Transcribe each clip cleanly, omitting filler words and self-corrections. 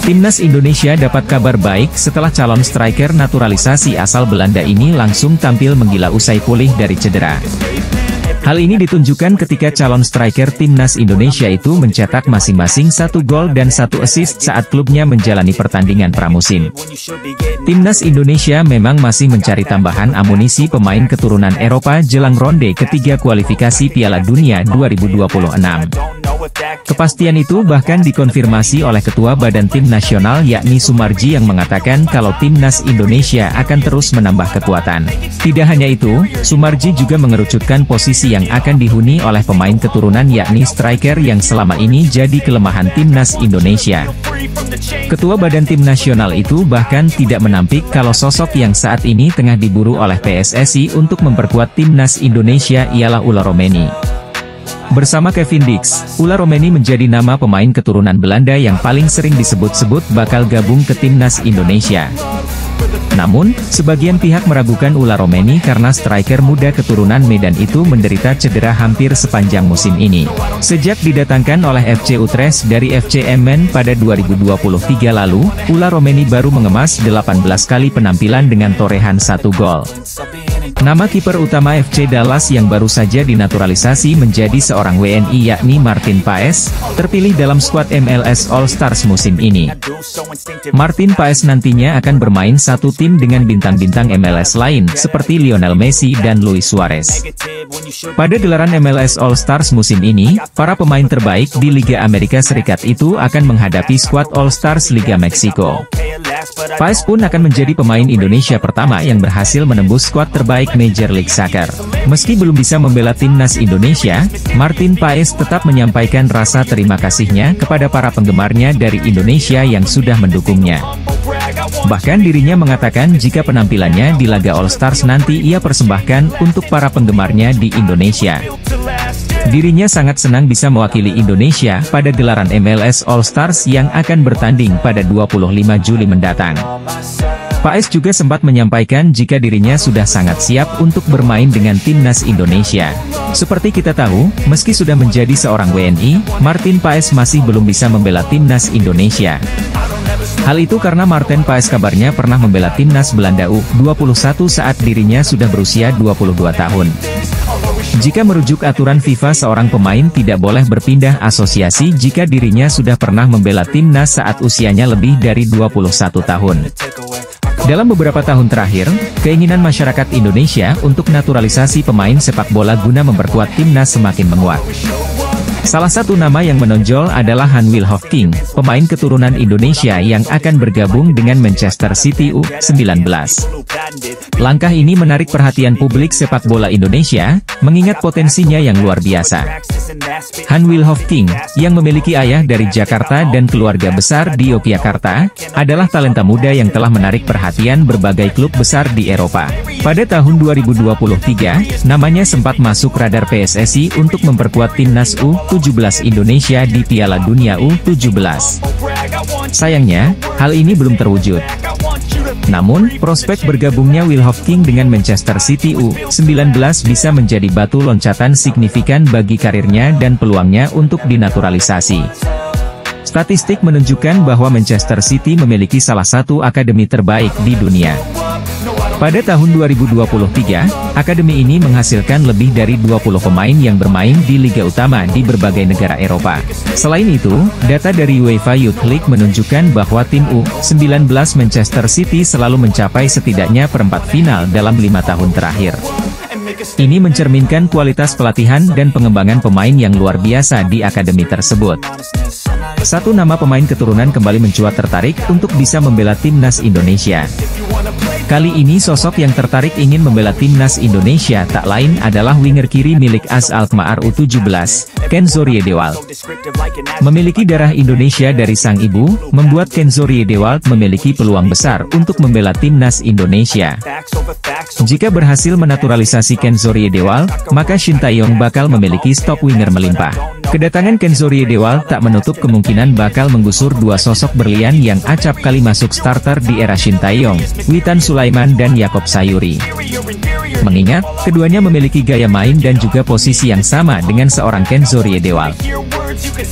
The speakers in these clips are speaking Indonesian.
Timnas Indonesia dapat kabar baik setelah calon striker naturalisasi asal Belanda ini langsung tampil menggila usai pulih dari cedera. Hal ini ditunjukkan ketika calon striker Timnas Indonesia itu mencetak masing-masing 1 gol dan 1 assist saat klubnya menjalani pertandingan pramusim. Timnas Indonesia memang masih mencari tambahan amunisi pemain keturunan Eropa jelang ronde ketiga kualifikasi Piala Dunia 2026. Kepastian itu bahkan dikonfirmasi oleh Ketua Badan Tim Nasional yakni Sumarji yang mengatakan kalau Timnas Indonesia akan terus menambah kekuatan. Tidak hanya itu, Sumarji juga mengerucutkan posisi yang akan dihuni oleh pemain keturunan yakni striker yang selama ini jadi kelemahan Timnas Indonesia. Ketua Badan Tim Nasional itu bahkan tidak menampik kalau sosok yang saat ini tengah diburu oleh PSSI untuk memperkuat Timnas Indonesia ialah Ula Romeni. Bersama Kevin Dix, Ula Romeni menjadi nama pemain keturunan Belanda yang paling sering disebut-sebut bakal gabung ke Timnas Indonesia. Namun, sebagian pihak meragukan Ula Romeni karena striker muda keturunan Medan itu menderita cedera hampir sepanjang musim ini. Sejak didatangkan oleh FC Utrecht dari FC Emmen pada 2023 lalu, Ula Romeni baru mengemas 18 kali penampilan dengan torehan 1 gol. Nama kiper utama FC Dallas yang baru saja dinaturalisasi menjadi seorang WNI yakni Martin Paes, terpilih dalam skuad MLS All Stars musim ini. Martin Paes nantinya akan bermain satu tim dengan bintang-bintang MLS lain seperti Lionel Messi dan Luis Suarez. Pada gelaran MLS All Stars musim ini, para pemain terbaik di Liga Amerika Serikat itu akan menghadapi skuad All Stars Liga Meksiko. Paes pun akan menjadi pemain Indonesia pertama yang berhasil menembus skuad terbaik Major League Soccer. Meski belum bisa membela Timnas Indonesia, Martin Paes tetap menyampaikan rasa terima kasihnya kepada para penggemarnya dari Indonesia yang sudah mendukungnya. Bahkan dirinya mengatakan jika penampilannya di laga All Stars nanti ia persembahkan untuk para penggemarnya di Indonesia. Dirinya sangat senang bisa mewakili Indonesia pada gelaran MLS All Stars yang akan bertanding pada 25 Juli mendatang. Paes juga sempat menyampaikan jika dirinya sudah sangat siap untuk bermain dengan Timnas Indonesia. Seperti kita tahu, meski sudah menjadi seorang WNI, Martin Paes masih belum bisa membela Timnas Indonesia. Hal itu karena Martin Paes kabarnya pernah membela Timnas Belanda U21 saat dirinya sudah berusia 22 tahun. Jika merujuk aturan FIFA, seorang pemain tidak boleh berpindah asosiasi jika dirinya sudah pernah membela timnas saat usianya lebih dari 21 tahun. Dalam beberapa tahun terakhir, keinginan masyarakat Indonesia untuk naturalisasi pemain sepak bola guna memperkuat timnas semakin menguat. Salah satu nama yang menonjol adalah Han Wilhoffking, pemain keturunan Indonesia yang akan bergabung dengan Manchester City U19. Langkah ini menarik perhatian publik sepak bola Indonesia, mengingat potensinya yang luar biasa. Han Wilhoffking, yang memiliki ayah dari Jakarta dan keluarga besar di Yogyakarta, adalah talenta muda yang telah menarik perhatian berbagai klub besar di Eropa. Pada tahun 2023, namanya sempat masuk radar PSSI untuk memperkuat timnas U17 Indonesia di Piala Dunia U17. Sayangnya, hal ini belum terwujud. Namun, prospek bergabungnya Wilhoffking dengan Manchester City U19 bisa menjadi batu loncatan signifikan bagi karirnya dan peluangnya untuk dinaturalisasi. Statistik menunjukkan bahwa Manchester City memiliki salah satu akademi terbaik di dunia. Pada tahun 2023, akademi ini menghasilkan lebih dari 20 pemain yang bermain di liga utama di berbagai negara Eropa. Selain itu, data dari UEFA Youth League menunjukkan bahwa tim U19 Manchester City selalu mencapai setidaknya perempat final dalam 5 tahun terakhir. Ini mencerminkan kualitas pelatihan dan pengembangan pemain yang luar biasa di akademi tersebut. Satu nama pemain keturunan kembali mencuat tertarik untuk bisa membela timnas Indonesia. Kali ini sosok yang tertarik ingin membela timnas Indonesia tak lain adalah winger kiri milik AS Alkmaar U17, Kenzo Riedewald. Memiliki darah Indonesia dari sang ibu, membuat Kenzo Riedewald memiliki peluang besar untuk membela timnas Indonesia. Jika berhasil menaturalisasi Kenzo Riedewald, maka Shin Tae-yong bakal memiliki stop winger melimpah. Kedatangan Kenzo Riedewald tak menutup kemungkinan bakal menggusur dua sosok berlian yang acap kali masuk starter di era Shin Tae-yong, Witan Sulaiman dan Yaakob Sayuri. Mengingat, keduanya memiliki gaya main dan juga posisi yang sama dengan seorang Kenzo Riedewald.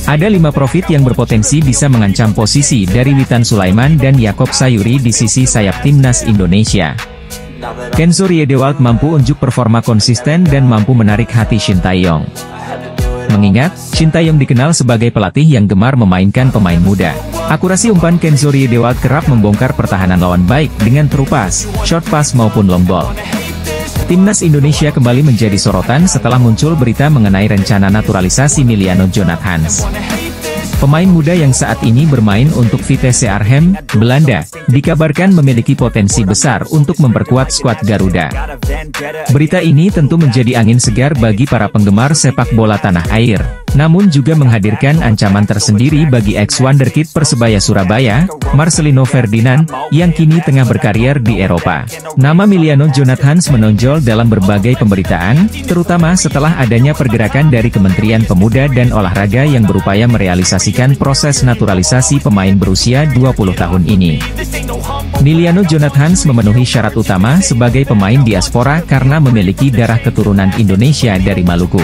Ada 5 profit yang berpotensi bisa mengancam posisi dari Witan Sulaiman dan Yaakob Sayuri di sisi sayap timnas Indonesia. Kenzo Riedewald mampu unjuk performa konsisten dan mampu menarik hati Shin Tae-yong. Mengingat, Shin Tae-yong dikenal sebagai pelatih yang gemar memainkan pemain muda. Akurasi umpan Kenzo Riedewald kerap membongkar pertahanan lawan baik dengan true pass, short pass maupun long ball. Timnas Indonesia kembali menjadi sorotan setelah muncul berita mengenai rencana naturalisasi Miliano Jonathans. Pemain muda yang saat ini bermain untuk Vitesse Arnhem, Belanda, dikabarkan memiliki potensi besar untuk memperkuat skuad Garuda. Berita ini tentu menjadi angin segar bagi para penggemar sepak bola tanah air, namun juga menghadirkan ancaman tersendiri bagi ex-wonderkid Persebaya Surabaya, Marcelino Ferdinand, yang kini tengah berkarier di Eropa. Nama Miliano Jonathans menonjol dalam berbagai pemberitaan, terutama setelah adanya pergerakan dari Kementerian Pemuda dan Olahraga yang berupaya merealisasikan proses naturalisasi pemain berusia 20 tahun ini. Miliano Jonathans memenuhi syarat utama sebagai pemain diaspora karena memiliki darah keturunan Indonesia dari Maluku.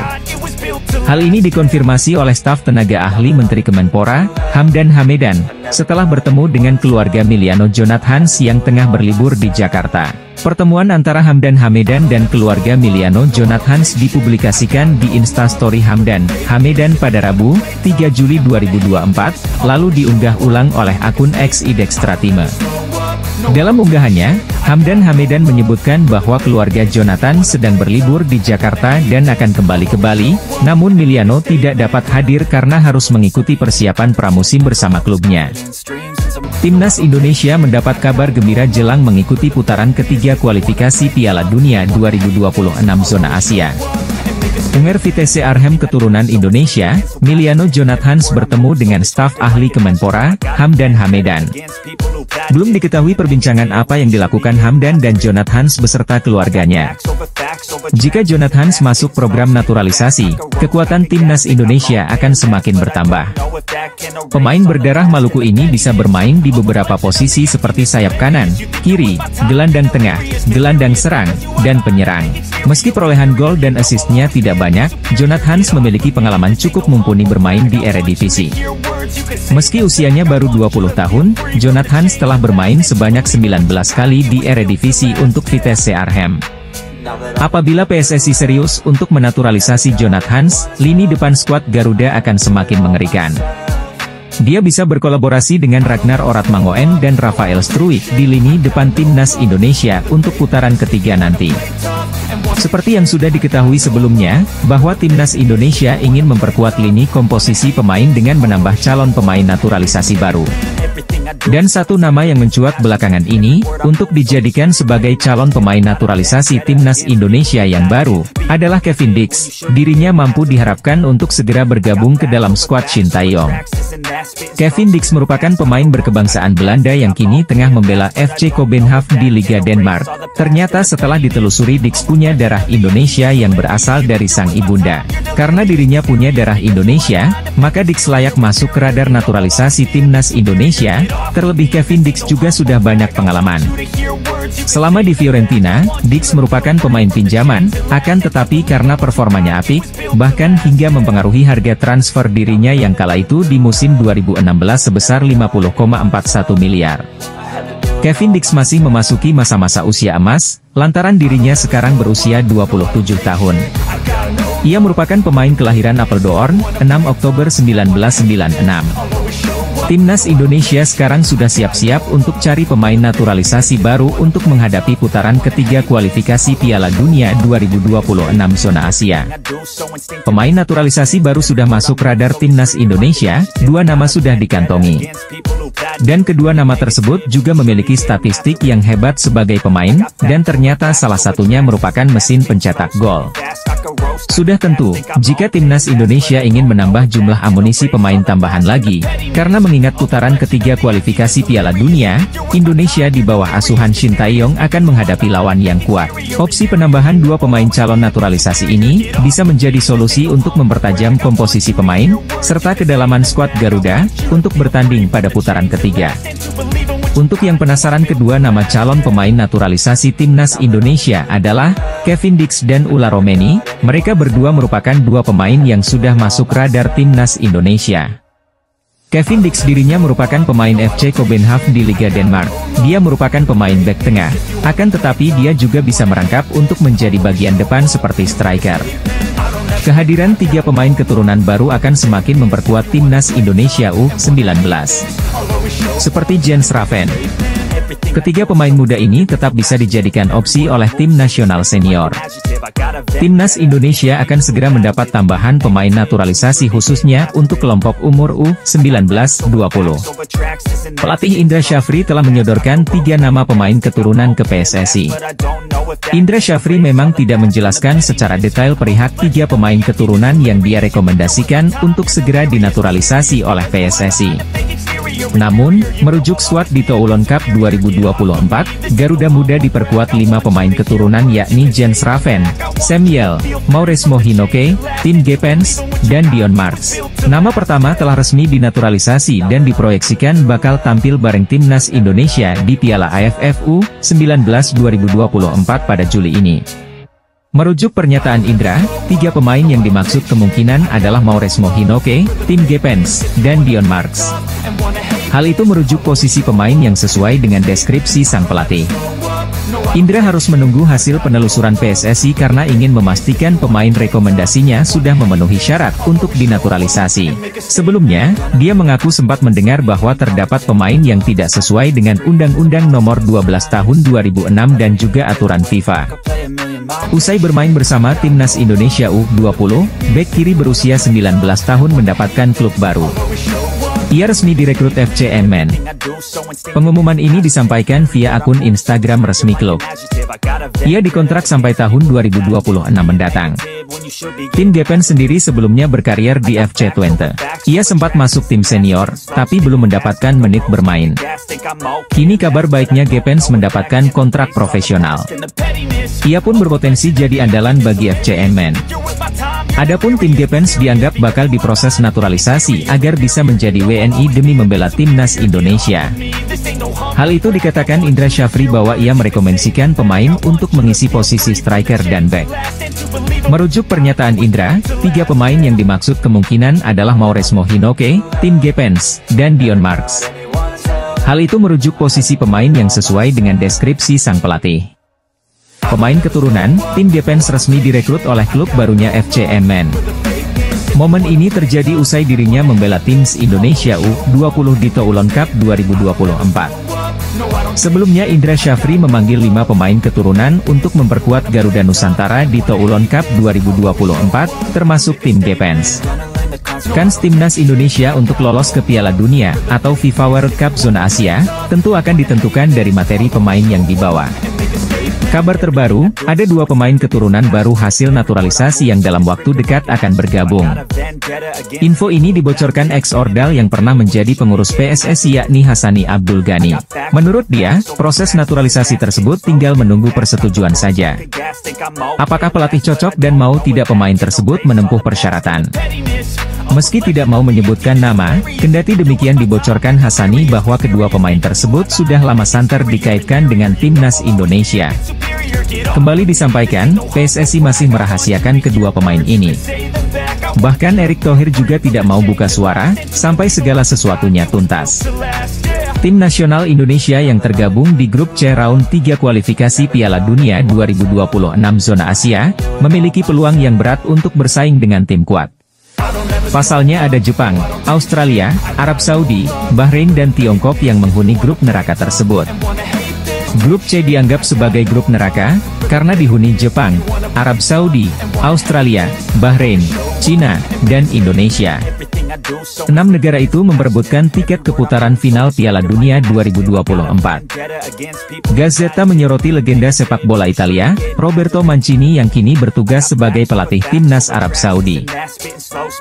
Hal ini dikonfirmasi oleh staf tenaga ahli Menteri Kemenpora, Hamdan Hamedan, setelah bertemu dengan keluarga Miliano Jonathans yang tengah berlibur di Jakarta. Pertemuan antara Hamdan Hamedan dan keluarga Miliano Jonathans dipublikasikan di Instastory Hamdan Hamedan pada Rabu, 3 Juli 2024, lalu diunggah ulang oleh akun X @idextratime. Dalam unggahannya, Hamdan Hamedan menyebutkan bahwa keluarga Jonathan sedang berlibur di Jakarta dan akan kembali ke Bali, namun Miliano tidak dapat hadir karena harus mengikuti persiapan pramusim bersama klubnya. Timnas Indonesia mendapat kabar gembira jelang mengikuti putaran ketiga kualifikasi Piala Dunia 2026 zona Asia. Winger Vitesse Arnhem keturunan Indonesia, Miliano Jonathans bertemu dengan staf ahli Kemenpora, Hamdan Hamedan. Belum diketahui perbincangan apa yang dilakukan Hamdan dan Jonathans beserta keluarganya. Jika Jonathans masuk program naturalisasi, kekuatan timnas Indonesia akan semakin bertambah. Pemain berdarah Maluku ini bisa bermain di beberapa posisi seperti sayap kanan, kiri, gelandang tengah, gelandang serang, dan penyerang. Meski perolehan gol dan asisnya tidak banyak, Jonathans memiliki pengalaman cukup mumpuni bermain di Eredivisie. Meski usianya baru 20 tahun, Jonathans telah bermain sebanyak 19 kali di Eredivisie untuk Vitesse Arnhem. Apabila PSSI serius untuk menaturalisasi Jonathans, lini depan skuad Garuda akan semakin mengerikan. Dia bisa berkolaborasi dengan Ragnar Oratmangoen dan Rafael Struijk di lini depan timnas Indonesia untuk putaran ketiga nanti. Seperti yang sudah diketahui sebelumnya, bahwa timnas Indonesia ingin memperkuat lini komposisi pemain dengan menambah calon pemain naturalisasi baru. Dan satu nama yang mencuat belakangan ini, untuk dijadikan sebagai calon pemain naturalisasi timnas Indonesia yang baru, adalah Kevin Dix. Dirinya mampu diharapkan untuk segera bergabung ke dalam skuad Shin Tae-yong. Kevin Dix merupakan pemain berkebangsaan Belanda yang kini tengah membela FC Kopenhagen di Liga Denmark. Ternyata setelah ditelusuri Dix punya darah Indonesia yang berasal dari sang ibunda. Karena dirinya punya darah Indonesia, maka Dix layak masuk ke radar naturalisasi timnas Indonesia. Terlebih Kevin Dix juga sudah banyak pengalaman. Selama di Fiorentina, Dix merupakan pemain pinjaman, akan tetapi karena performanya apik, bahkan hingga mempengaruhi harga transfer dirinya yang kala itu di musim 2016 sebesar 50,41 miliar. Kevin Dix masih memasuki masa-masa usia emas, lantaran dirinya sekarang berusia 27 tahun. Ia merupakan pemain kelahiran Apeldoorn, 6 Oktober 1996. Timnas Indonesia sekarang sudah siap-siap untuk cari pemain naturalisasi baru untuk menghadapi putaran ketiga kualifikasi Piala Dunia 2026 zona Asia. Pemain naturalisasi baru sudah masuk radar timnas Indonesia, 2 nama sudah dikantongi. Dan kedua nama tersebut juga memiliki statistik yang hebat sebagai pemain, dan ternyata salah satunya merupakan mesin pencetak gol. Sudah tentu, jika timnas Indonesia ingin menambah jumlah amunisi pemain tambahan lagi, karena mengingat putaran ketiga kualifikasi Piala Dunia, Indonesia di bawah asuhan Shin Tae-yong akan menghadapi lawan yang kuat. Opsi penambahan 2 pemain calon naturalisasi ini, bisa menjadi solusi untuk mempertajam komposisi pemain, serta kedalaman skuad Garuda, untuk bertanding pada putaran ketiga. Untuk yang penasaran, kedua nama calon pemain naturalisasi timnas Indonesia adalah Kevin Dix dan Ula Romeni. Mereka berdua merupakan 2 pemain yang sudah masuk radar timnas Indonesia. Kevin Dix dirinya merupakan pemain FC Copenhagen di Liga Denmark. Dia merupakan pemain bek tengah, akan tetapi dia juga bisa merangkap untuk menjadi bagian depan seperti striker. Kehadiran 3 pemain keturunan baru akan semakin memperkuat timnas Indonesia U19. Seperti Jens Raven. Ketiga pemain muda ini tetap bisa dijadikan opsi oleh tim nasional senior. Timnas Indonesia akan segera mendapat tambahan pemain naturalisasi khususnya untuk kelompok umur U19-20. Pelatih Indra Syafri telah menyodorkan 3 nama pemain keturunan ke PSSI. Indra Syafri memang tidak menjelaskan secara detail perihal 3 pemain keturunan yang dia rekomendasikan untuk segera dinaturalisasi oleh PSSI. Namun, merujuk skuad di Toulon Cup 2024, Garuda Muda diperkuat 5 pemain keturunan yakni Jens Raven, Samuel, Mauresmo Hinoke, Tim Gepens, dan Dion Marks. Nama pertama telah resmi dinaturalisasi dan diproyeksikan bakal tampil bareng timnas Indonesia di Piala AFF U19 2024 pada Juli ini. Merujuk pernyataan Indra, 3 pemain yang dimaksud kemungkinan adalah Mauresmo Hinoke, Tim Gepens, dan Dion Marks. Hal itu merujuk posisi pemain yang sesuai dengan deskripsi sang pelatih. Indra harus menunggu hasil penelusuran PSSI karena ingin memastikan pemain rekomendasinya sudah memenuhi syarat untuk dinaturalisasi. Sebelumnya, dia mengaku sempat mendengar bahwa terdapat pemain yang tidak sesuai dengan Undang-Undang Nomor 12 Tahun 2006 dan juga aturan FIFA. Usai bermain bersama timnas Indonesia U20, bek kiri berusia 19 tahun mendapatkan klub baru. Ia resmi direkrut FC Emmen. Pengumuman ini disampaikan via akun Instagram resmi klub. Ia dikontrak sampai tahun 2026 mendatang. Tim Gepens sendiri sebelumnya berkarier di FC Twente. Ia sempat masuk tim senior, tapi belum mendapatkan menit bermain. Kini kabar baiknya Gepens mendapatkan kontrak profesional. Ia pun berpotensi jadi andalan bagi FC Emmen. Adapun tim Gepens dianggap bakal diproses naturalisasi agar bisa menjadi WNI demi membela timnas Indonesia. Hal itu dikatakan Indra Syafri bahwa ia merekomendasikan pemain untuk mengisi posisi striker dan bek. Merujuk pernyataan Indra, 3 pemain yang dimaksud kemungkinan adalah Mauresmo Hinoke, Tim Gepens, dan Dion Marks. Hal itu merujuk posisi pemain yang sesuai dengan deskripsi sang pelatih. Pemain keturunan, Tim Gepens resmi direkrut oleh klub barunya FC Emmen. Momen ini terjadi usai dirinya membela timnas Indonesia U20 di Toulon Cup 2024. Sebelumnya Indra Syafri memanggil 5 pemain keturunan untuk memperkuat Garuda Nusantara di Toulon Cup 2024, termasuk Tim Gepens. Kans timnas Indonesia untuk lolos ke Piala Dunia, atau FIFA World Cup Zona Asia, tentu akan ditentukan dari materi pemain yang dibawa. Kabar terbaru, ada 2 pemain keturunan baru hasil naturalisasi yang dalam waktu dekat akan bergabung. Info ini dibocorkan ex-Ordal yang pernah menjadi pengurus PSSI yakni Hassani Abdul Ghani. Menurut dia, proses naturalisasi tersebut tinggal menunggu persetujuan saja. Apakah pelatih cocok dan mau tidak pemain tersebut menempuh persyaratan? Meski tidak mau menyebutkan nama, kendati demikian dibocorkan Hassani bahwa kedua pemain tersebut sudah lama santer dikaitkan dengan timnas Indonesia. Kembali disampaikan, PSSI masih merahasiakan kedua pemain ini. Bahkan Erick Thohir juga tidak mau buka suara, sampai segala sesuatunya tuntas. Tim nasional Indonesia yang tergabung di grup C round 3 kualifikasi Piala Dunia 2026 Zona Asia, memiliki peluang yang berat untuk bersaing dengan tim kuat. Pasalnya ada Jepang, Australia, Arab Saudi, Bahrain dan Tiongkok yang menghuni grup neraka tersebut. Grup C dianggap sebagai grup neraka, karena dihuni Jepang, Arab Saudi, Australia, Bahrain, Cina, dan Indonesia. 6 negara itu memperebutkan tiket ke putaran final Piala Dunia 2024. Gazzetta menyoroti legenda sepak bola Italia, Roberto Mancini yang kini bertugas sebagai pelatih timnas Arab Saudi.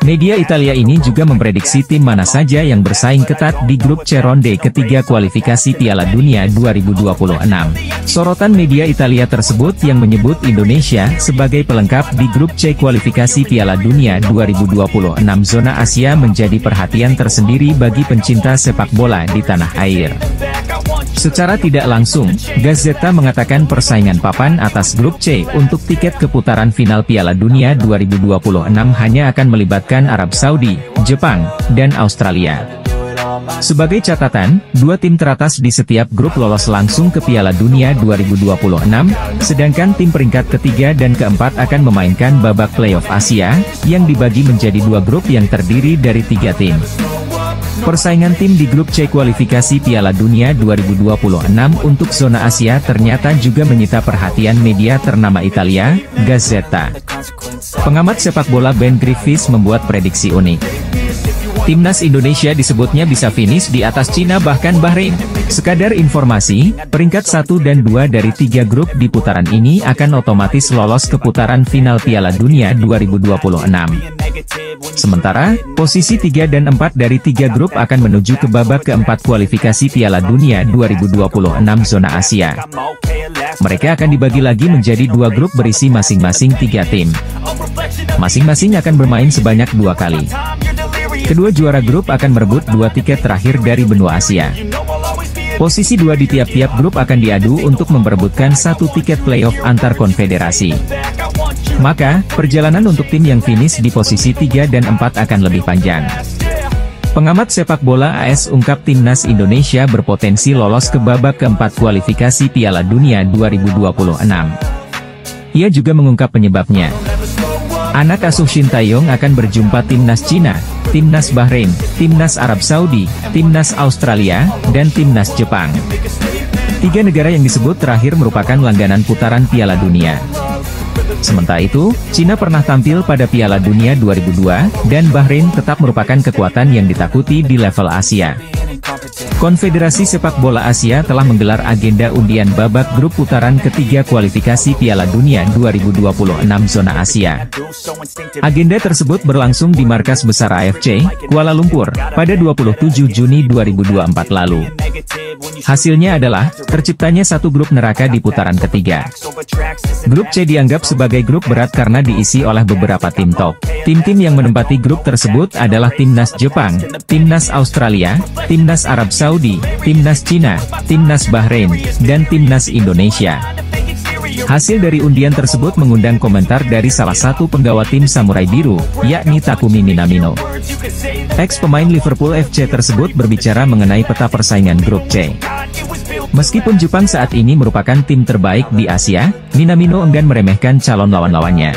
Media Italia ini juga memprediksi tim mana saja yang bersaing ketat di grup C ronde ketiga kualifikasi Piala Dunia 2026. Sorotan media Italia tersebut yang menyebut Indonesia sebagai pelengkap di grup C kualifikasi Piala Dunia 2026 zona Asia menjadi perhatian tersendiri bagi pencinta sepak bola di tanah air. Secara tidak langsung, Gazzetta mengatakan persaingan papan atas grup C untuk tiket ke putaran final Piala Dunia 2026 hanya akan melibatkan Arab Saudi, Jepang, dan Australia. Sebagai catatan, 2 tim teratas di setiap grup lolos langsung ke Piala Dunia 2026, sedangkan tim peringkat ketiga dan keempat akan memainkan babak playoff Asia, yang dibagi menjadi 2 grup yang terdiri dari 3 tim. Persaingan tim di grup C kualifikasi Piala Dunia 2026 untuk zona Asia ternyata juga menyita perhatian media ternama Italia, Gazzetta. Pengamat sepak bola Ben Griffiths membuat prediksi unik. Timnas Indonesia disebutnya bisa finish di atas Cina bahkan Bahrain. Sekadar informasi, peringkat 1 dan 2 dari 3 grup di putaran ini akan otomatis lolos ke putaran final Piala Dunia 2026. Sementara, posisi 3 dan 4 dari 3 grup akan menuju ke babak keempat kualifikasi Piala Dunia 2026 zona Asia. Mereka akan dibagi lagi menjadi 2 grup berisi masing-masing 3 tim. Masing-masing akan bermain sebanyak 2 kali. Kedua juara grup akan merebut 2 tiket terakhir dari benua Asia. Posisi 2 di tiap-tiap grup akan diadu untuk memperebutkan 1 tiket playoff antar konfederasi. Maka, perjalanan untuk tim yang finish di posisi 3 dan 4 akan lebih panjang. Pengamat sepak bola AS ungkap timnas Indonesia berpotensi lolos ke babak keempat kualifikasi Piala Dunia 2026. Ia juga mengungkap penyebabnya. Anak asuh Shin Tae-yong akan berjumpa timnas Cina, timnas Bahrain, timnas Arab Saudi, timnas Australia, dan timnas Jepang. 3 negara yang disebut terakhir merupakan langganan putaran Piala Dunia. Sementara itu, Cina pernah tampil pada Piala Dunia 2002, dan Bahrain tetap merupakan kekuatan yang ditakuti di level Asia. Konfederasi Sepak Bola Asia telah menggelar agenda undian babak grup putaran ketiga kualifikasi Piala Dunia 2026 zona Asia. Agenda tersebut berlangsung di markas besar AFC, Kuala Lumpur, pada 27 Juni 2024 lalu. Hasilnya adalah, terciptanya satu grup neraka di putaran ketiga. Grup C dianggap sebagai grup berat karena diisi oleh beberapa tim top. Tim-tim yang menempati grup tersebut adalah timnas Jepang, timnas Australia, timnas Arab Saudi, timnas Cina, timnas Bahrain, dan timnas Indonesia. Hasil dari undian tersebut mengundang komentar dari salah satu penggawa tim Samurai Biru, yakni Takumi Minamino. Ex-pemain Liverpool FC tersebut berbicara mengenai peta persaingan grup C. Meskipun Jepang saat ini merupakan tim terbaik di Asia, Minamino enggan meremehkan calon lawan-lawannya.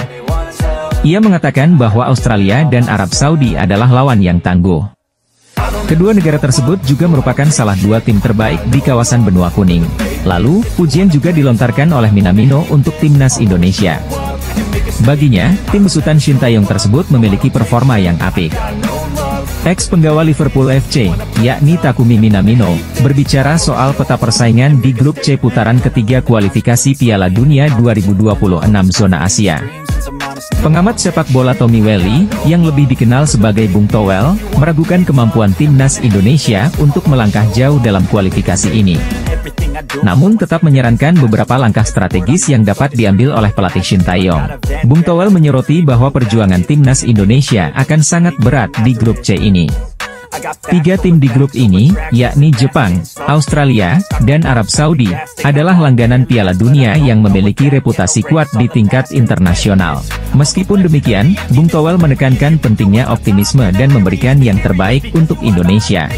Ia mengatakan bahwa Australia dan Arab Saudi adalah lawan yang tangguh. Kedua negara tersebut juga merupakan salah 2 tim terbaik di kawasan benua kuning. Lalu, pujian juga dilontarkan oleh Minamino untuk timnas Indonesia. Baginya, tim besutan Shin Tae-yong tersebut memiliki performa yang apik. Ex-penggawa Liverpool FC, yakni Takumi Minamino, berbicara soal peta persaingan di grup C putaran ketiga kualifikasi Piala Dunia 2026 zona Asia. Pengamat sepak bola Tommy Welly, yang lebih dikenal sebagai Bung Towel, meragukan kemampuan timnas Indonesia untuk melangkah jauh dalam kualifikasi ini. Namun tetap menyarankan beberapa langkah strategis yang dapat diambil oleh pelatih Shin Tae-yong. Bung Towel menyoroti bahwa perjuangan timnas Indonesia akan sangat berat di grup C ini. 3 tim di grup ini, yakni Jepang, Australia, dan Arab Saudi, adalah langganan Piala Dunia yang memiliki reputasi kuat di tingkat internasional. Meskipun demikian, Bung Towel menekankan pentingnya optimisme dan memberikan yang terbaik untuk Indonesia.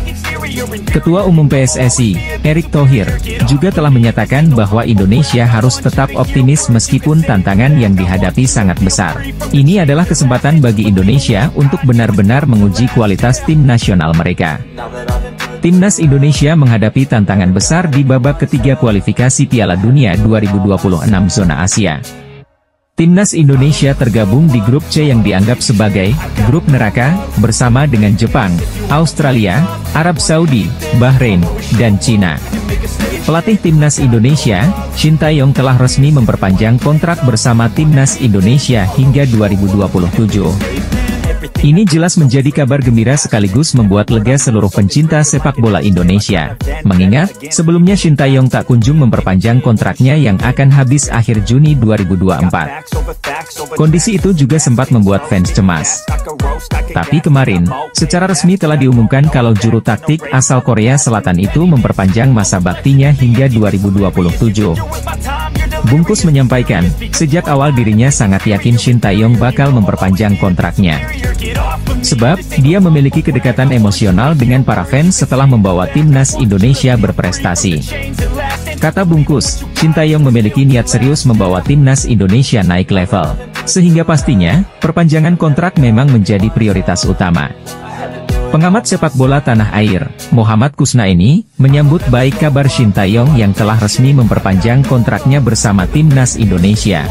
Ketua Umum PSSI, Erick Thohir, juga telah menyatakan bahwa Indonesia harus tetap optimis meskipun tantangan yang dihadapi sangat besar. Ini adalah kesempatan bagi Indonesia untuk benar-benar menguji kualitas tim nasional mereka. Timnas Indonesia menghadapi tantangan besar di babak ketiga kualifikasi Piala Dunia 2026 zona Asia. Timnas Indonesia tergabung di grup C yang dianggap sebagai grup neraka, bersama dengan Jepang, Australia, Arab Saudi, Bahrain, dan Cina. Pelatih Timnas Indonesia, Shin Tae-yong telah resmi memperpanjang kontrak bersama Timnas Indonesia hingga 2027. Ini jelas menjadi kabar gembira sekaligus membuat lega seluruh pencinta sepak bola Indonesia. Mengingat, sebelumnya Shin Tae-yong tak kunjung memperpanjang kontraknya yang akan habis akhir Juni 2024. Kondisi itu juga sempat membuat fans cemas. Tapi kemarin, secara resmi telah diumumkan kalau juru taktik asal Korea Selatan itu memperpanjang masa baktinya hingga 2027. Bungkus menyampaikan, sejak awal dirinya sangat yakin Shin Tae-yong bakal memperpanjang kontraknya. Sebab, dia memiliki kedekatan emosional dengan para fans setelah membawa Timnas Indonesia berprestasi. Kata Bungkus, Shin Tae-yong memiliki niat serius membawa Timnas Indonesia naik level. Sehingga pastinya, perpanjangan kontrak memang menjadi prioritas utama. Pengamat sepak bola tanah air, Muhammad Kusnaini, menyambut baik kabar Shin Tae-yong yang telah resmi memperpanjang kontraknya bersama Timnas Indonesia.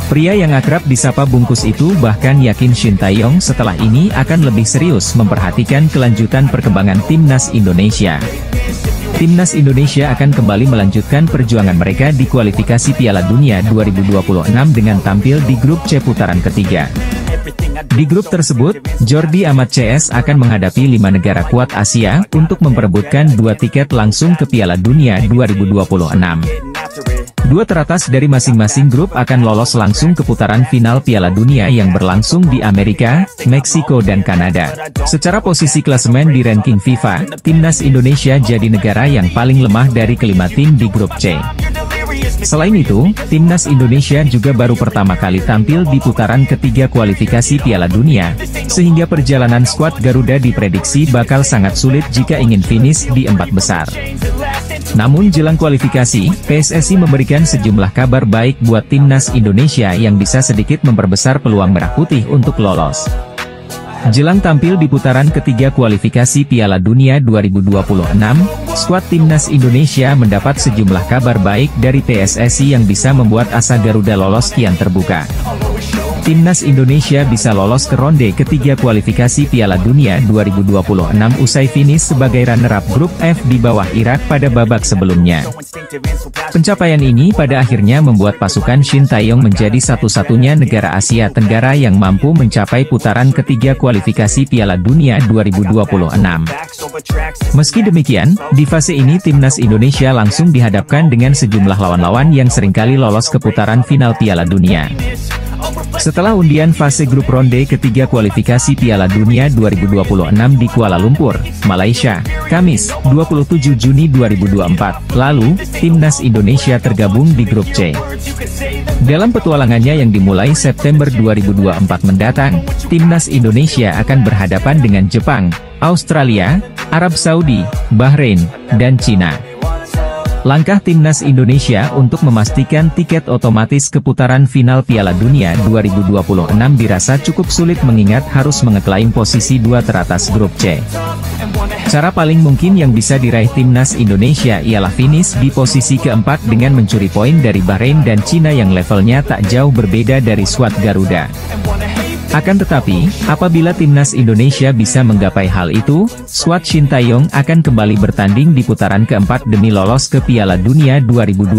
Pria yang akrab disapa Bungkus itu bahkan yakin Shin Tae-yong setelah ini akan lebih serius memperhatikan kelanjutan perkembangan Timnas Indonesia. Timnas Indonesia akan kembali melanjutkan perjuangan mereka di kualifikasi Piala Dunia 2026 dengan tampil di grup C putaran ketiga. Di grup tersebut, Jordi Amat CS akan menghadapi 5 negara kuat Asia untuk memperebutkan 2 tiket langsung ke Piala Dunia 2026. 2 teratas dari masing-masing grup akan lolos langsung ke putaran final Piala Dunia yang berlangsung di Amerika, Meksiko dan Kanada. Secara posisi klasemen di ranking FIFA, Timnas Indonesia jadi negara yang paling lemah dari kelima tim di grup C. Selain itu, Timnas Indonesia juga baru pertama kali tampil di putaran ketiga kualifikasi Piala Dunia, sehingga perjalanan skuad Garuda diprediksi bakal sangat sulit jika ingin finish di 4 besar. Namun jelang kualifikasi, PSSI memberikan sejumlah kabar baik buat Timnas Indonesia yang bisa sedikit memperbesar peluang Merah Putih untuk lolos. Jelang tampil di putaran ketiga kualifikasi Piala Dunia 2026, skuad Timnas Indonesia mendapat sejumlah kabar baik dari PSSI yang bisa membuat asa Garuda lolos kian terbuka. Timnas Indonesia bisa lolos ke ronde ketiga kualifikasi Piala Dunia 2026 usai finish sebagai runner-up grup F di bawah Irak pada babak sebelumnya. Pencapaian ini pada akhirnya membuat pasukan Shin Tae-yong menjadi satu-satunya negara Asia Tenggara yang mampu mencapai putaran ketiga kualifikasi Piala Dunia 2026. Meski demikian, di fase ini Timnas Indonesia langsung dihadapkan dengan sejumlah lawan-lawan yang seringkali lolos ke putaran final Piala Dunia. Setelah undian fase grup ronde ketiga kualifikasi Piala Dunia 2026 di Kuala Lumpur, Malaysia, Kamis, 27 Juni 2024, lalu, Timnas Indonesia tergabung di grup C. Dalam petualangannya yang dimulai September 2024 mendatang, Timnas Indonesia akan berhadapan dengan Jepang, Australia, Arab Saudi, Bahrain, dan Cina. Langkah Timnas Indonesia untuk memastikan tiket otomatis ke putaran final Piala Dunia 2026 dirasa cukup sulit mengingat harus mengeklaim posisi 2 teratas grup C. Cara paling mungkin yang bisa diraih Timnas Indonesia ialah finish di posisi keempat dengan mencuri poin dari Bahrain dan Cina yang levelnya tak jauh berbeda dari skuad Garuda. Akan tetapi, apabila Timnas Indonesia bisa menggapai hal itu, skuad Shin Tae-yong akan kembali bertanding di putaran keempat demi lolos ke Piala Dunia 2026.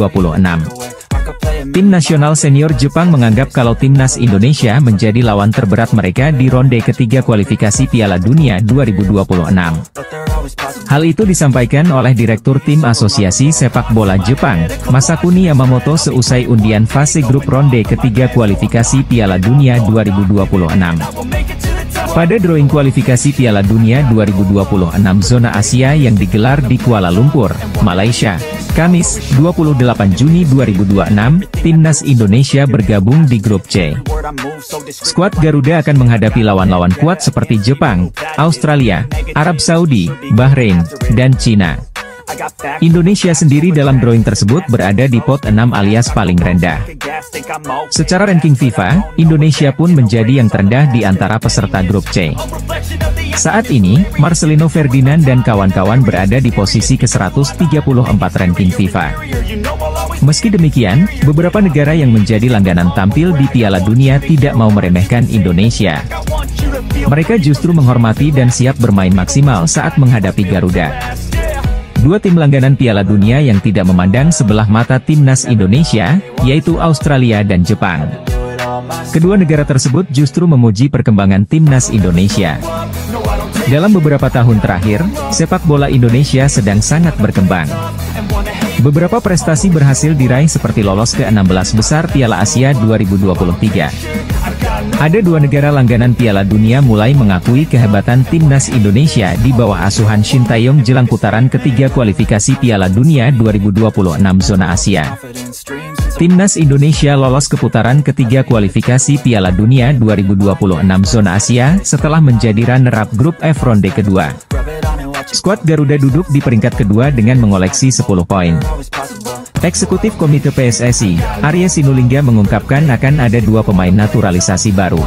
Tim nasional senior Jepang menganggap kalau Timnas Indonesia menjadi lawan terberat mereka di ronde ketiga kualifikasi Piala Dunia 2026. Hal itu disampaikan oleh Direktur Tim Asosiasi Sepak Bola Jepang, Masakuni Yamamoto seusai undian fase grup ronde ketiga kualifikasi Piala Dunia 2026. Pada drawing kualifikasi Piala Dunia 2026 zona Asia yang digelar di Kuala Lumpur, Malaysia, Kamis, 28 Juni 2026, Timnas Indonesia bergabung di grup C. Skuad Garuda akan menghadapi lawan-lawan kuat seperti Jepang, Australia, Arab Saudi, Bahrain, dan Cina. Indonesia sendiri dalam drawing tersebut berada di pot 6 alias paling rendah. Secara ranking FIFA, Indonesia pun menjadi yang terendah di antara peserta grup C. Saat ini, Marcelino Ferdinand dan kawan-kawan berada di posisi ke-134 ranking FIFA. Meski demikian, beberapa negara yang menjadi langganan tampil di Piala Dunia tidak mau meremehkan Indonesia. Mereka justru menghormati dan siap bermain maksimal saat menghadapi Garuda. Dua tim langganan Piala Dunia yang tidak memandang sebelah mata timnas Indonesia, yaitu Australia dan Jepang. Kedua negara tersebut justru memuji perkembangan timnas Indonesia. Dalam beberapa tahun terakhir, sepak bola Indonesia sedang sangat berkembang. Beberapa prestasi berhasil diraih seperti lolos ke 16 besar Piala Asia 2023. Ada dua negara langganan Piala Dunia mulai mengakui kehebatan timnas Indonesia di bawah asuhan Shin Tae-yong jelang putaran ketiga kualifikasi Piala Dunia 2026 zona Asia. Timnas Indonesia lolos ke putaran ketiga kualifikasi Piala Dunia 2026 zona Asia setelah menjadi runner-up grup F ronde kedua. Skuad Garuda duduk di peringkat kedua dengan mengoleksi 10 poin. Eksekutif Komite PSSI, Arya Sinulinga mengungkapkan akan ada dua pemain naturalisasi baru.